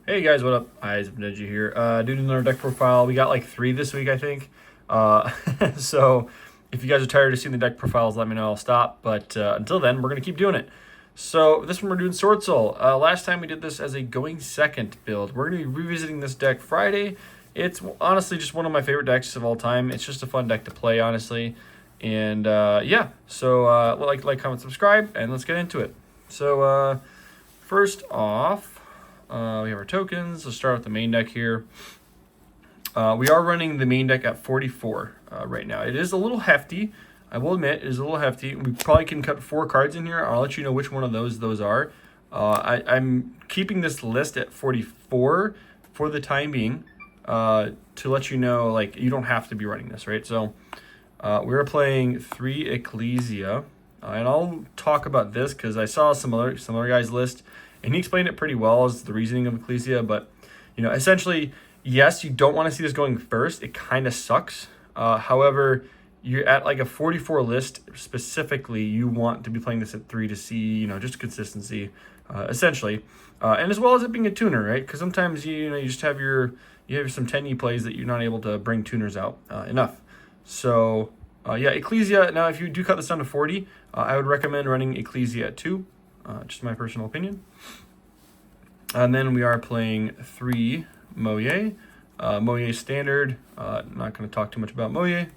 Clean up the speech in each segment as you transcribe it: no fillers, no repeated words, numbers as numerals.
Hey guys, what up? Eyes of Ninja here. Doing another deck profile. We got like 3 this week, I think. So if you guys are tired of seeing the deck profiles, let me know. I'll stop. But until then, we're gonna keep doing it. So this one we're doing Swordsoul. Last time we did this as a going second build. We're gonna be revisiting this deck Friday. It's honestly just one of my favorite decks of all time. It's just a fun deck to play, honestly. And yeah, so like, comment, subscribe, and let's get into it. So first off. We have our tokens. Let's start with the main deck here. We are running the main deck at 44 right now. It is a little hefty. I will admit, it is a little hefty. We probably can cut 4 cards in here. I'll let you know which one of those are. I'm keeping this list at 44 for the time being to let you know, like, you don't have to be running this, right? So we're playing 3 Ecclesia. And I'll talk about this because I saw some other guys' list, and he explained it pretty well as the reasoning of Ecclesia. But, you know, essentially, yes, you don't want to see this going first. It kind of sucks. However, you're at like a 44 list specifically. You want to be playing this at 3 to see, you know, just consistency, essentially. And as well as it being a tuner, right? Because sometimes, you just have you have some 10E plays that you're not able to bring tuners out enough. So, yeah, Ecclesia. Now, if you do cut this down to 40, I would recommend running Ecclesia at 2. Just my personal opinion. And then we are playing 3 Moye. Moye standard. Not going to talk too much about Moye.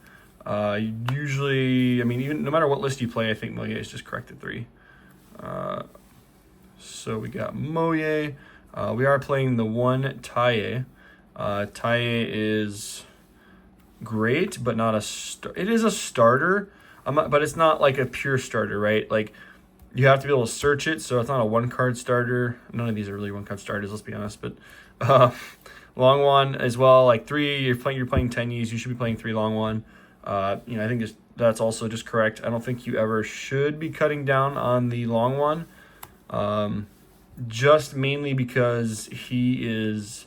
Usually, I mean, even no matter what list you play, I think Moye is just correct at 3. So we got Moye. We are playing the 1 Taye. Taye is great, but not it is a starter, but it's not like a pure starter, right? Like, you have to be able to search it, so it's not a 1-card starter. None of these are really 1-card starters, let's be honest. But long one as well, like 3. You're playing 10Es. You should be playing 3 long one. I think that's also just correct. I don't think you ever should be cutting down on the long one, just mainly because he is,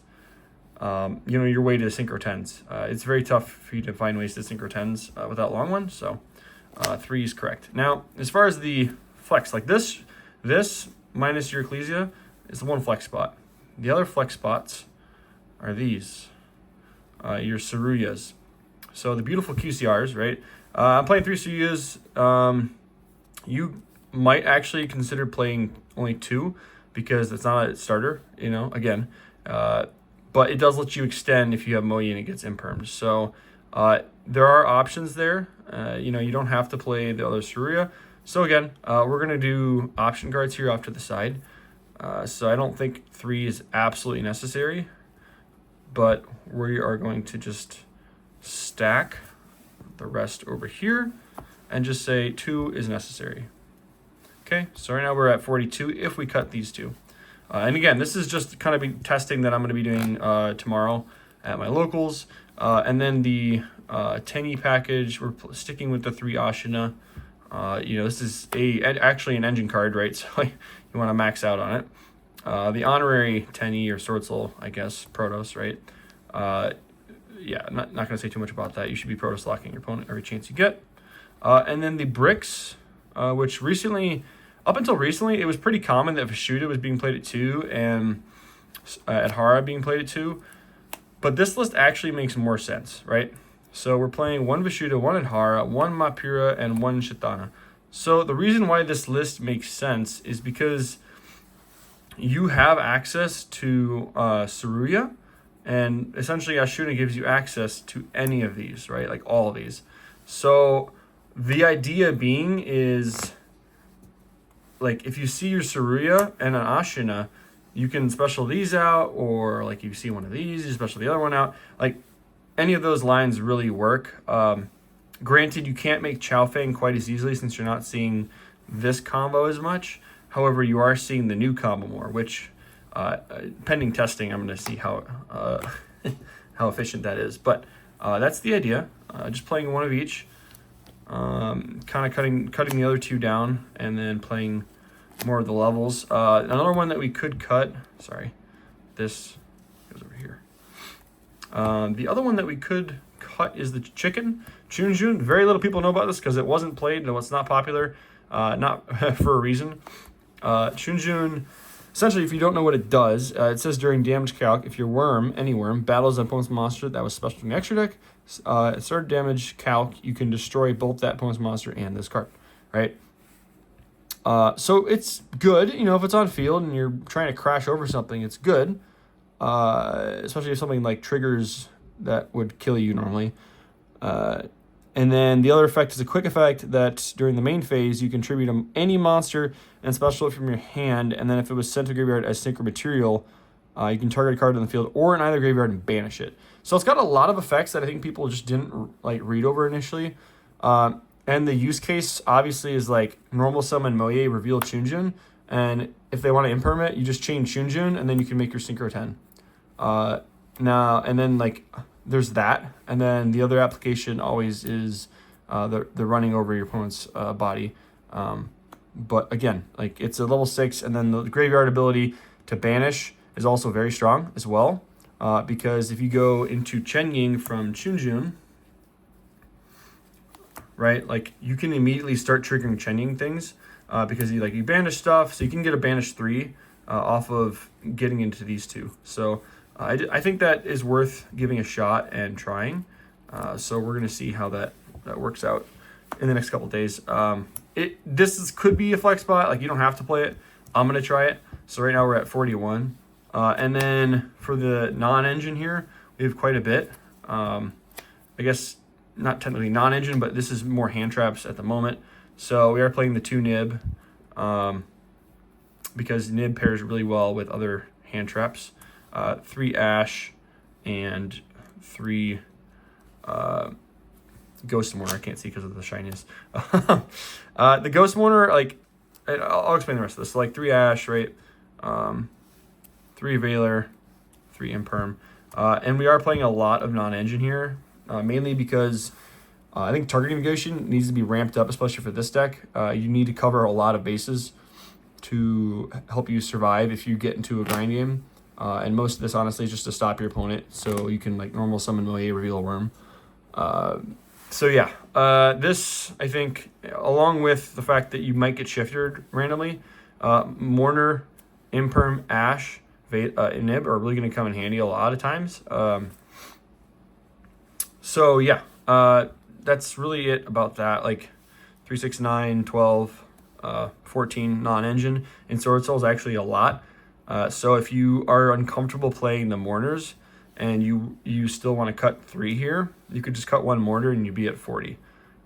your way to synchro 10s. It's very tough for you to find ways to synchro 10s without long one. So 3 is correct. Now, as far as the flex, like this minus your Ecclesia is the 1 flex spot. The other flex spots are these, your Saruyas. So the beautiful QCRs, right? I'm playing 3 Saruyas. You might actually consider playing only 2 because it's not a starter, again. But it does let you extend if you have Moye and it gets impermed. So there are options there. You don't have to play the other Saruya. So again, we're going to do option guards here off to the side. So I don't think 3 is absolutely necessary, but we are going to just stack the rest over here and just say 2 is necessary. Okay, so right now we're at 42 if we cut these 2. And again, this is just kind of testing that I'm going to be doing tomorrow at my locals. And then the 10E package, we're sticking with the 3 Ashina. This is actually an engine card, right? So you want to max out on it. The honorary 10E or Swordsoul, I guess, Protoss, right? Yeah, I'm not going to say too much about that. You should be Protoss locking your opponent every chance you get. And then the bricks, which up until recently, it was pretty common that Vishuddha was being played at 2 and Adhara being played at 2. But this list actually makes more sense, right? So we're playing 1 Vishuddha, 1 Adhara, 1 Mapura, and 1 Shatana. So the reason why this list makes sense is because you have access to Saruya, and essentially Ashuna gives you access to any of these, right? Like all of these. So the idea being is, like, if you see your Saruya and an Ashuna, you can special these out, or like you see one of these, you special the other one out. Like, any of those lines really work. Granted, you can't make Chow Fang quite as easily since you're not seeing this combo as much. However, you are seeing the new combo more, which, pending testing, I'm going to see how how efficient that is. But that's the idea. Just playing 1 of each, kind of cutting the other 2 down, and then playing more of the levels. Another one that we could cut. Sorry, this goes over here. The other one that we could cut is the chicken Chunjun. Very little people know about this because it wasn't played and it's not popular, not for a reason. Chunjun essentially, if you don't know what it does, it says during damage calc, if your worm, any worm, battles an opponent's monster that was special from the extra deck, at start damage calc, you can destroy both that opponent's monster and this card, right? So it's good, you know, if it's on field and you're trying to crash over something, it's good. Especially if something like triggers that would kill you normally. And then the other effect is a quick effect that during the main phase, you contribute any monster and special it from your hand, and then if it was sent to graveyard as synchro material, you can target a card on the field or in either graveyard and banish it. So it's got a lot of effects that I think people just didn't like read over initially. And the use case obviously is like normal summon Moye, reveal Chunjun, and if they want to imperm it, you just chain Chunjun, and then you can make your Synchro 10. Now, and then like there's that, and then the other application always is the running over your opponent's body. But again, like it's a level 6, and then the graveyard ability to banish is also very strong as well, because if you go into Chen Ying from Chunjun, right, like you can immediately start triggering Chen Ying things because you banish stuff, so you can get a banish 3 off of getting into these two. So I think that is worth giving a shot and trying. So we're gonna see how that works out in the next couple of days. Could be a flex spot. Like you don't have to play it. I'm gonna try it. So right now we're at 41, and then for the non-engine here, we have quite a bit. I guess not technically non-engine, but this is more hand traps at the moment. So we are playing the 2 nib because nib pairs really well with other hand traps. 3 ash and 3 Ghost Mourner. I can't see because of the shyness. The Ghost Mourner, like, I'll explain the rest of this. So, like, 3 ash, right? 3 Veiler, 3 Imperm. And we are playing a lot of non-engine here, mainly because I think targeting negotiation needs to be ramped up, especially for this deck. You need to cover a lot of bases to help you survive if you get into a grind game. And most of this, honestly, is just to stop your opponent, so you can like normal summon Moye, reveal a worm. So yeah, this I think, along with the fact that you might get shifted randomly, Mourner, Imperm, Ash, Nib are really going to come in handy a lot of times. So yeah, that's really it about that. Like 3, 6, 9, 12, 14 non-engine in Swordsoul is actually a lot. So if you are uncomfortable playing the Mourners and you still want to cut 3 here, you could just cut 1 Mourner and you'd be at 40.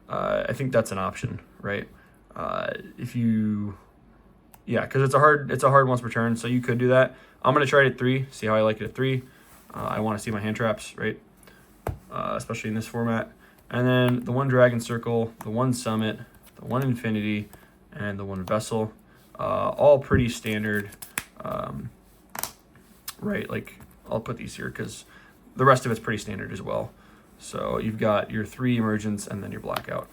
I think that's an option, right? Because it's a hard once per turn, so you could do that. I'm gonna try it at 3, see how I like it at 3. I want to see my hand traps, right? Especially in this format. And then the 1 Dragon Circle, the 1 Summit, the 1 Infinity, and the 1 Vessel, all pretty standard. Right, like I'll put these here because the rest of it's pretty standard as well. So you've got your 3 Emergence and then your Blackout.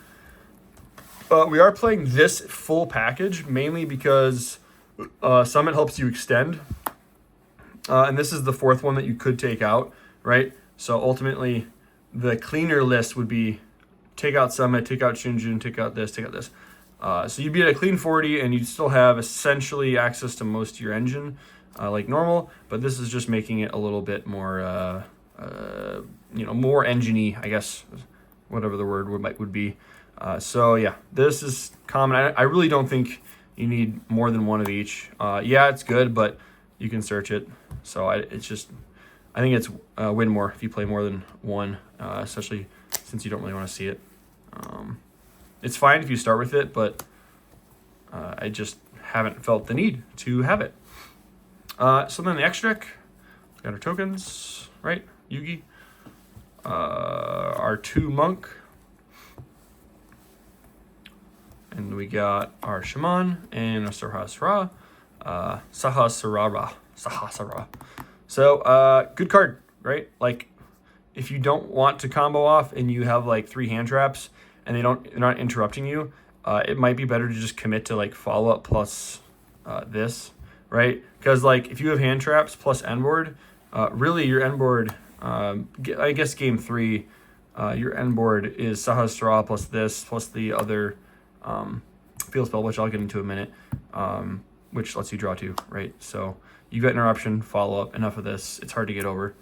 We are playing this full package mainly because Summit helps you extend, and this is the 4th one that you could take out, right? So ultimately, the cleaner list would be take out Summit, take out Shinjun, take out this, take out this. So you'd be at a clean 40, and you'd still have essentially access to most of your engine, like normal. But this is just making it a little bit more, more engine-y, I guess, whatever the word would be. So yeah, this is common. I really don't think you need more than 1 of each. Yeah, it's good, but you can search it. So I think it's win more if you play more than 1, especially since you don't really want to see it. It's fine if you start with it, but I just haven't felt the need to have it. So then the extra deck, we got our tokens, right? Yugi, our 2 Monk, and we got our Shaman and our Sahasrara. So good card, right? Like if you don't want to combo off and you have like 3 hand traps and they're not interrupting you, it might be better to just commit to like follow up plus this, right? Because like if you have hand traps plus end board, really your end board, I guess game 3, your end board is Sahasrara plus this plus the other field spell, which I'll get into in a minute. which lets you draw 2, right? So you got interruption, follow up, enough of this. It's hard to get over.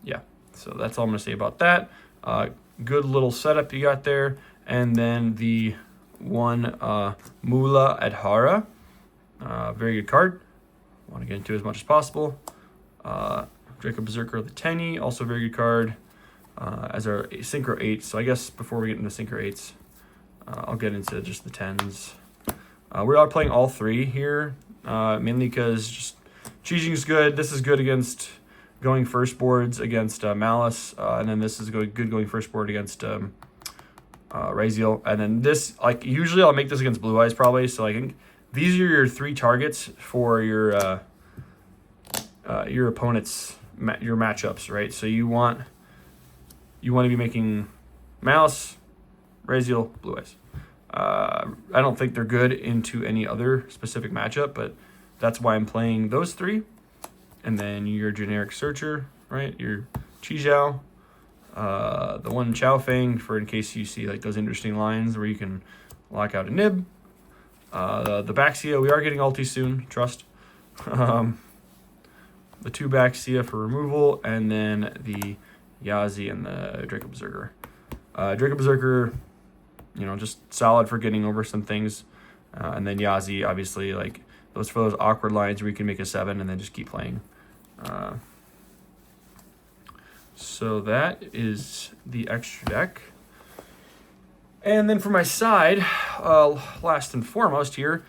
Yeah, so that's all I'm going to say about that. Good little setup you got there. And then the one Mula Adhara, very good card. Want to get into as much as possible. Draco Berserker the Tenny, also very good card. As our Synchro 8. So I guess before we get into Synchro 8s, I'll get into just the 10s. We are playing all 3 here, mainly because just Cheating is good. This is good against going first boards against Malice, and then this is good going first board against Raziel. And then this, like, usually I'll make this against Blue Eyes probably. So I think these are your 3 targets for your opponent's your matchups, right? So you want to be making Malice, Raziel, Blue Eyes. I don't think they're good into any other specific matchup, but that's why I'm playing those 3. And then your generic searcher, right? Your Chijiao, the one Chao Feng for in case you see like those interesting lines where you can lock out a nib. The Baxia, we are getting ulti soon, trust. The 2 Baxia for removal, and then the Yazi and the Draco Berserker. Draco Berserker, you know, just solid for getting over some things. And then Yazi, obviously, like those for those awkward lines where you can make a 7 and then just keep playing. So that is the extra deck. And then for my side, last and foremost here,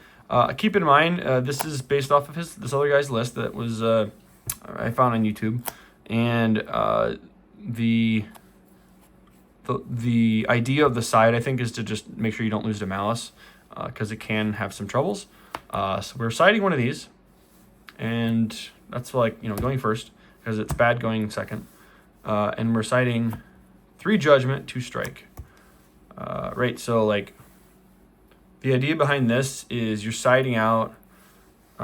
keep in mind, this is based off of this other guy's list that was I found on YouTube. And the idea of the side, I think, is to just make sure you don't lose to Malice, because it can have some troubles. So we're siding one of these, and that's like, you know, going first, because it's bad going second. And we're siding 3 Judgment, 2 Strike. Right, so like the idea behind this is you're siding out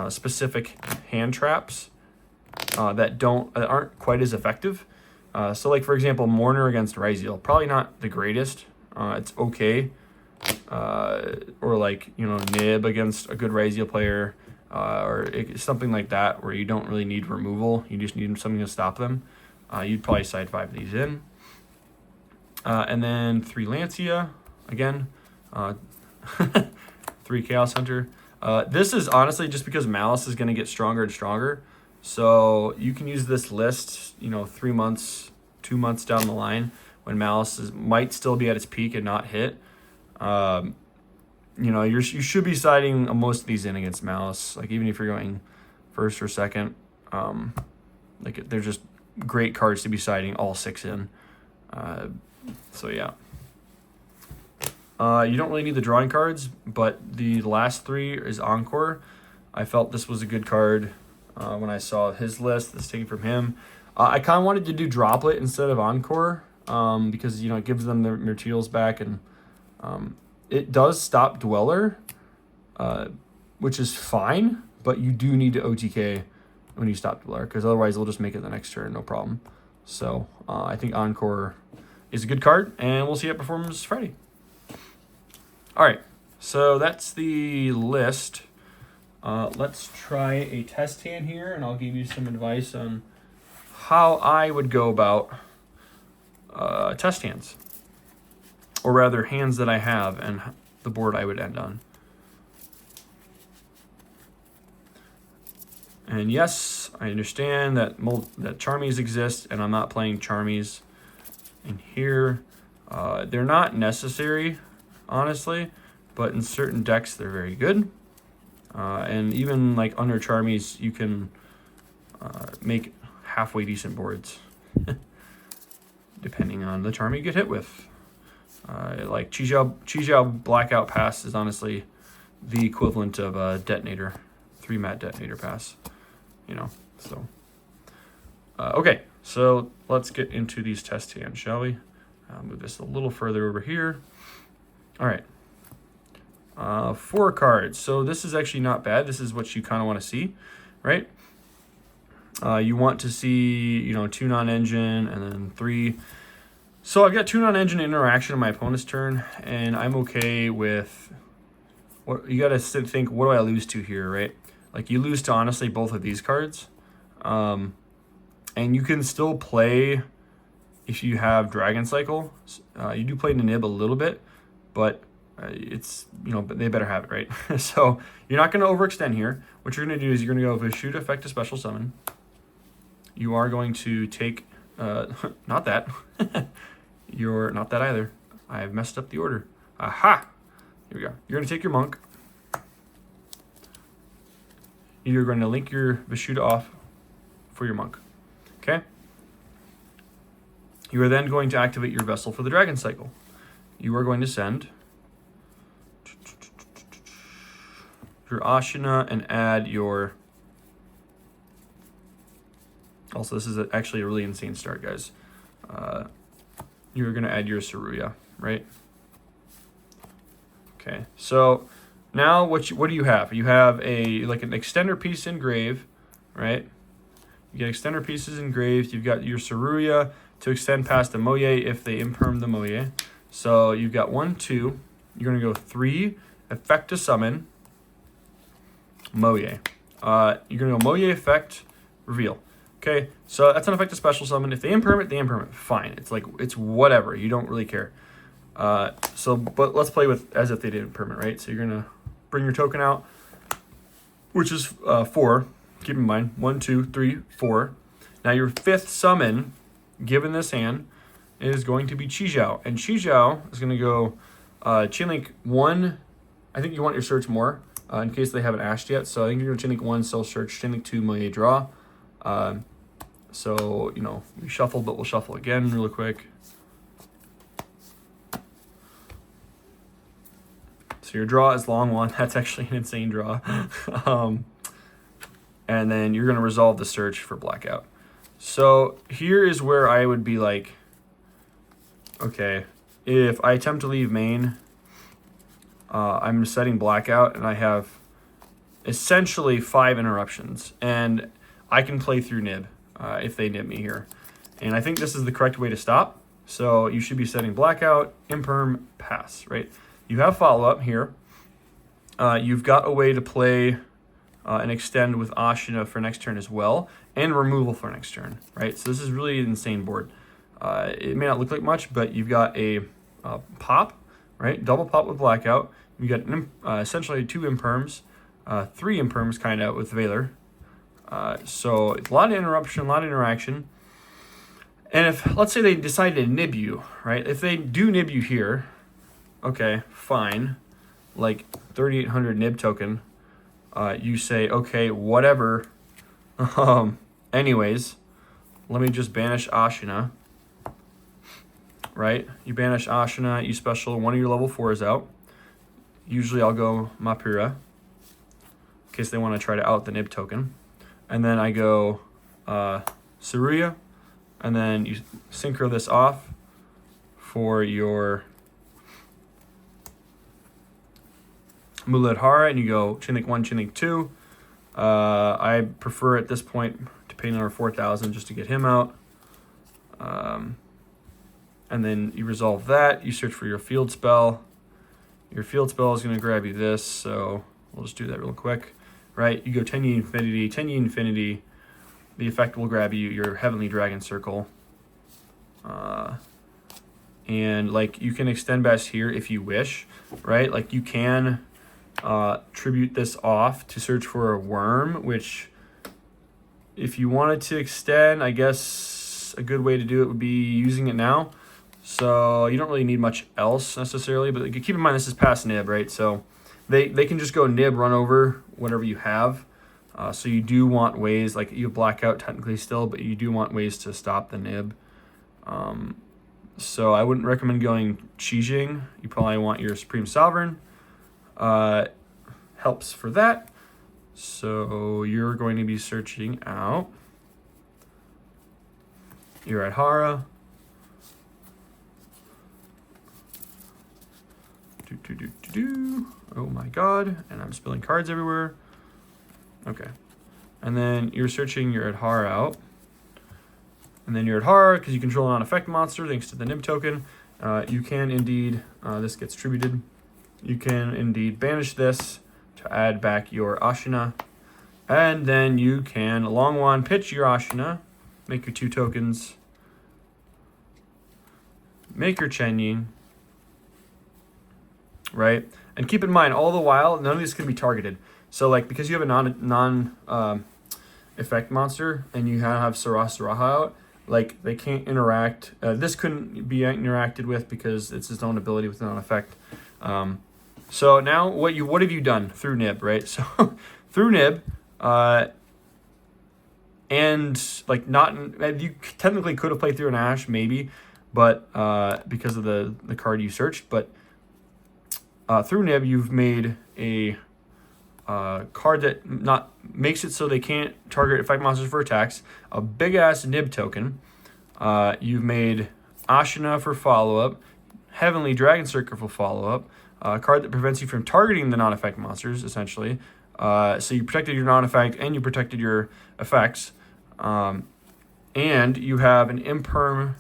specific hand traps that aren't quite as effective. So like, for example, Mourner against Raziel, probably not the greatest. It's okay. Or like, you know, Nib against a good Raziel player, or something like that where you don't really need removal. You just need something to stop them. You'd probably side 5 of these in. And then 3 Lancia, again. 3 Chaos Hunter. This is honestly just because Malice is going to get stronger and stronger. So you can use this list, you know, 3 months, 2 months down the line when Malice might still be at its peak and not hit. You know, you should be siding most of these in against Malice. Like, even if you're going first or second, like, they're just great cards to be siding all 6 in. So yeah. You don't really need the drawing cards, but the last 3 is Encore. I felt this was a good card when I saw his list that's taken from him. I kind of wanted to do Droplet instead of Encore, because, you know, it gives them their materials back, and it does stop Dweller, which is fine, but you do need to OTK when you stop Dweller, because otherwise it'll just make it the next turn, no problem. So I think Encore is a good card, and we'll see how it performs Friday. All right, so that's the list. Let's try a test hand here, and I'll give you some advice on how I would go about test hands. Or rather, hands that I have and the board I would end on. And yes, I understand that Charmies exist, and I'm not playing Charmies in here. They're not necessary, honestly, but in certain decks they're very good. And even like under Charmies, you can make halfway decent boards, depending on the charm you get hit with. Like Chijiao Blackout Pass is honestly the equivalent of a Detonator, 3-mat Detonator Pass, you know. So okay, so let's get into these test hands, shall we? Move this a little further over here. All right. 4 cards. So this is actually not bad. This is what you kind of want to see, right? You want to see, you know, 2 non-engine and then 3. So I've got 2 non-engine interaction on my opponent's turn, and I'm okay with what you gotta think, what do I lose to here, right? Like you lose to honestly both of these cards. And you can still play if you have Dragon Cycle. You do play Nib a little bit, but it's, but they better have it, right? So you're not going to overextend here. What you're going to do is you're going to go Vishuda effect to special summon. You are going to take, not that. You're not that either. I've messed up the order. Aha! Here we go. You're going to take your Monk. You're going to link your Vishuda off for your Monk. Okay? You are then going to activate your Vessel for the Dragon Cycle. You are going to send your Ashina and add your... Also, this is actually a really insane start, guys. You're going to add your Saruya, right? Okay, so now what do you have? You have like an extender piece engraved, right? You get extender pieces engraved. You've got your Saruya to extend past the Moye if they imperm the Moye. So you've got 1, 2. You're going to go 3, effect to summon, Moye. You're going to go Moye effect, reveal. Okay, so that's an effect to special summon. If they imperm it, they imperm it. Fine. It's whatever. You don't really care. But let's play with as if they didn't imperm it, right? So you're going to bring your token out, which is 4. Keep in mind, 1, 2, 3, 4. Now your 5th summon, given this hand, is going to be Chijiao. And Chijiao is going to go Chainlink 1. I think you want your search more in case they haven't ashed yet. So I think you're going to Chainlink 1, Soul Search, Chainlink 2, Moye Draw. So, we shuffle, but we'll shuffle again really quick. So your draw is long one. That's actually an insane draw. And then you're going to resolve the search for Blackout. So here is where I would be like, okay, if I attempt to leave main, I'm setting Blackout, and I have essentially 5 interruptions. And I can play through Nib if they Nib me here. And I think this is the correct way to stop. So you should be setting Blackout, Imperm, Pass, right? You have follow-up here. You've got a way to play and extend with Ashina for next turn as well, and removal for next turn, right? So this is really an insane board. It may not look like much, but you've got a pop, right? Double pop with Blackout. You got essentially 2 imperms, 3 imperms kind of with Valor. So it's a lot of interruption, a lot of interaction. And if, let's say they decide to nib you, right? If they do nib you here, okay, fine. Like 3,800 nib token. You say, okay, whatever. Anyways, let me just banish Ashina. Right? You banish Ashina, you special, one of your level 4s out. Usually I'll go Mapura, in case they want to try to out the nib token. And then I go Saruya, and then you synchro this off for your Muladhara, and you go Chinook 1, Chinook 2. I prefer at this point to pay another 4,000 just to get him out. And then you resolve that. You search for your field spell. Your field spell is going to grab you this, so we'll just do that real quick. Right, you go 10 Infinity, 10 Infinity. The effect will grab you your Heavenly Dragon Circle. And like you can extend best here if you wish, right? Like you can tribute this off to search for a worm, which if you wanted to extend, I guess a good way to do it would be using it now. So you don't really need much else necessarily, but keep in mind this is past nib, right? So they can just go nib, run over whatever you have. So you do want ways, like you have Blackout technically still, but you do want ways to stop the nib. So I wouldn't recommend going Qijing. You probably want your Supreme Sovereign. Helps for that. So you're going to be searching out. You're at Hara. Oh my god. And I'm spilling cards everywhere. Okay. And then you're searching your Adhara out. And then your Adhara, because you control a non-effect monster thanks to the Nib token. You can indeed, this gets tributed. you can indeed banish this to add back your Ashina. And then you can long wand pitch your Ashina, make your 2 tokens, make your Chen-Yin, right? And keep in mind, all the while, none of these can be targeted. So like, because you have a non effect monster and you have Saraha out, like they can't interact. This couldn't be interacted with because it's its own ability with non-effect. So now what have you done through Nib, right? So through Nib, and like you technically could have played through an Ash maybe, but because of the card you searched, but through Nib you've made a card that makes it so they can't target effect monsters for attacks, a big ass Nib token. You've made Ashina for follow-up, Heavenly Dragon Circle for follow-up, a card that prevents you from targeting the non-effect monsters, essentially. So you protected your non-effect and you protected your effects. And you have an Imperm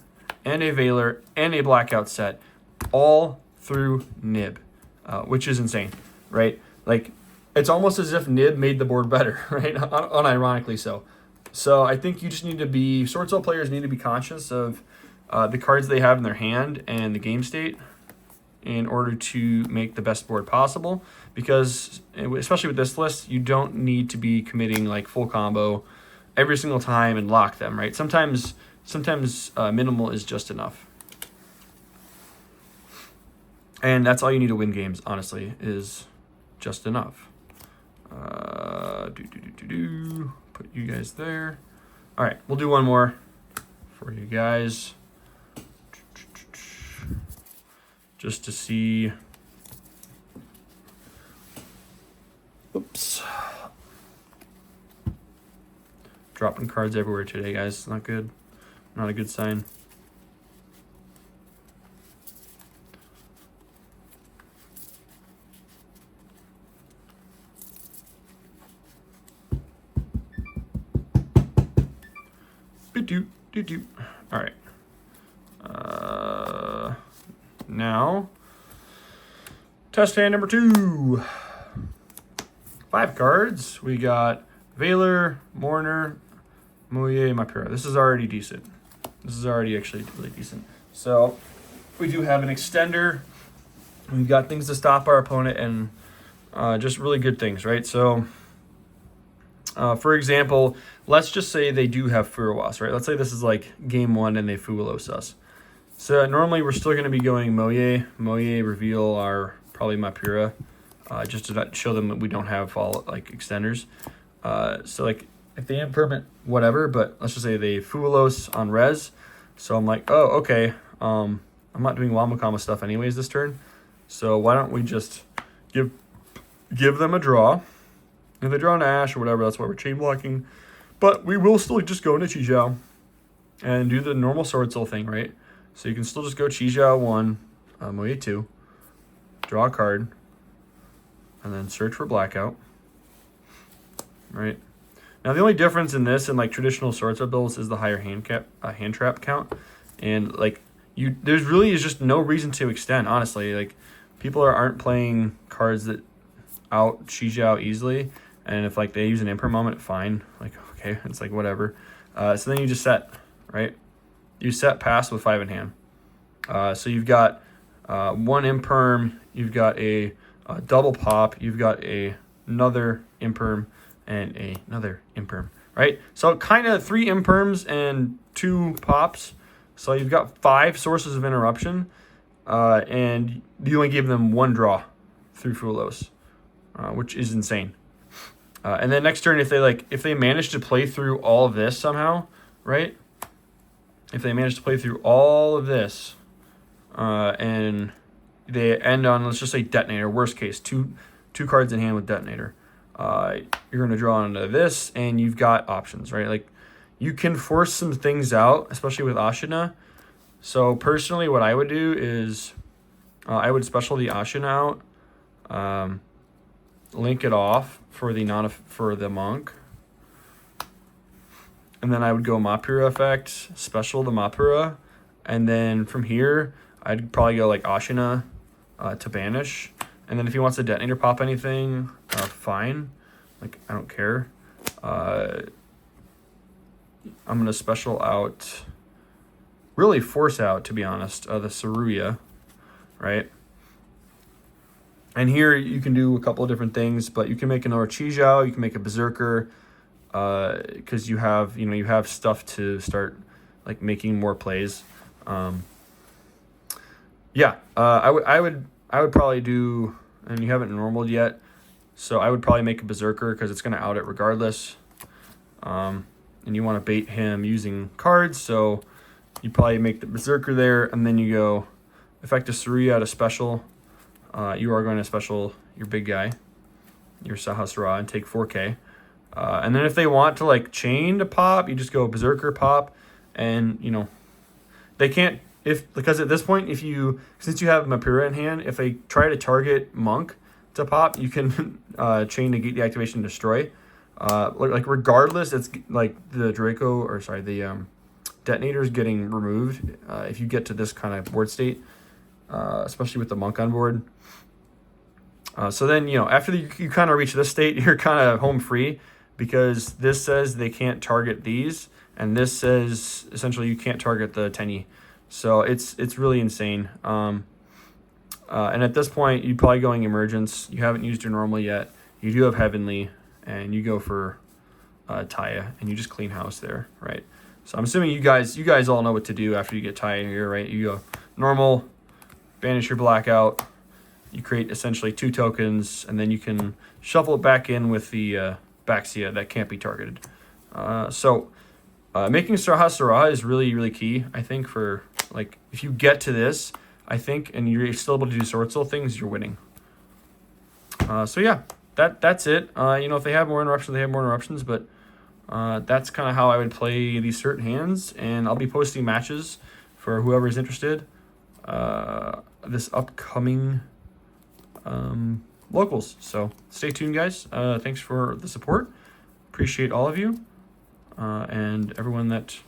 and a Veiler and a Blackout set all through Nib, which is insane, right? Like, it's almost as if Nib made the board better, right? Unironically so. So I think you just need to be, Swordsoul players need to be conscious of the cards they have in their hand and the game state in order to make the best board possible. Because, especially with this list, you don't need to be committing like full combo every single time and lock them, right? Sometimes minimal is just enough. And that's all you need to win games, honestly, is just enough. Put you guys there. All right, we'll do one more for you guys, just to see. Oops. Dropping cards everywhere today, guys. Not good. Not a good sign. All right. Now, test hand number 2. 5 cards. We got Veiler, Mourner, Moye, Mapura. This is already decent. This is already actually really decent. So we do have an extender. We've got things to stop our opponent and just really good things, right? So, for example, let's just say they do have Furuwas, right? Let's say this is like game 1 and they Fuwalos us. So normally we're still going to be going Moye. Moye reveal our probably Mapura, just to not show them that we don't have extenders. So like if they have permanent whatever, but let's just say they Fuwalos on res. So I'm like, oh, okay. I'm not doing Wamakama stuff anyways this turn. So why don't we just give them a draw. If they draw an Ash or whatever, that's why we're chain blocking. But we will still just go into Chijiao and do the normal Swordsoul thing, right? So you can still just go Chijiao 1, Moye 2, draw a card, and then search for Blackout, right? Now the only difference in this and like traditional Swordsoul builds is the higher hand trap count, and like there's really is just no reason to extend. Honestly, like people aren't playing cards that out Chijiao easily, and if like they use an Imper moment, fine. Like okay, it's like whatever. So then you just set, right? You set pass with 5 in hand. So you've got 1 Imperm, you've got a double pop, you've got another Imperm, and another Imperm, right? So kind of 3 Imperms and 2 pops. So you've got 5 sources of interruption, and you only gave them 1 draw through Fulos, which is insane. And then next turn, if they manage to play through all of this somehow, right? If they manage to play through all of this, and they end on, let's just say Detonator, worst case, two cards in hand with Detonator, you're going to draw into this, and you've got options, right? Like, you can force some things out, especially with Ashina. So, personally, what I would do is I would special the Ashina out, link it off for the monk, and then I would go Mapura effect, special the Mapura, and then from here, I'd probably go like Ashina to banish, And then if he wants to detonator pop anything, fine. Like, I don't care. I'm going to special out, really force out, to be honest, the Saruya, right? And here you can do a couple of different things, but you can make another Chijiao, you can make a Berserker, because you have stuff to start like making more plays. I would probably do, and you haven't normaled yet, so I would probably make a Berserker because it's going to out it regardless. And you want to bait him using cards, so you probably make the Berserker there, and then you go effective Saruya out of special. You are going to special your big guy, your Sahasrah, and take 4K. And then if they want to like chain to pop, you just go Berserker pop, and they can't, because at this point, since you have Mapira in hand, if they try to target Monk to pop, you can chain negate the activation destroy. Like regardless, it's like the detonator is getting removed if you get to this kind of board state, especially with the Monk on board. So then, after you kind of reach this state, you're kind of home free, because this says they can't target these, and this says essentially you can't target the Tenyi. So it's really insane. And at this point, you're probably going Emergence. You haven't used your normal yet. You do have Heavenly, and you go for Taya, and you just clean house there, right? So I'm assuming you guys all know what to do after you get Taya here, right? You go normal, banish your Blackout. You create essentially 2 tokens, and then you can shuffle it back in with the Baxia that can't be targeted. So making Sahasrah is really, really key, I think, for, like, if you get to this, I think, and you're still able to do Swordsoul things, you're winning. So yeah, that's it. If they have more interruptions, they have more interruptions, but that's kind of how I would play these certain hands, and I'll be posting matches for whoever's interested this upcoming locals. So stay tuned, guys. Thanks for the support. Appreciate all of you and everyone that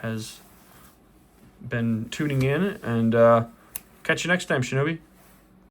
has been tuning in, and catch you next time, Shinobi.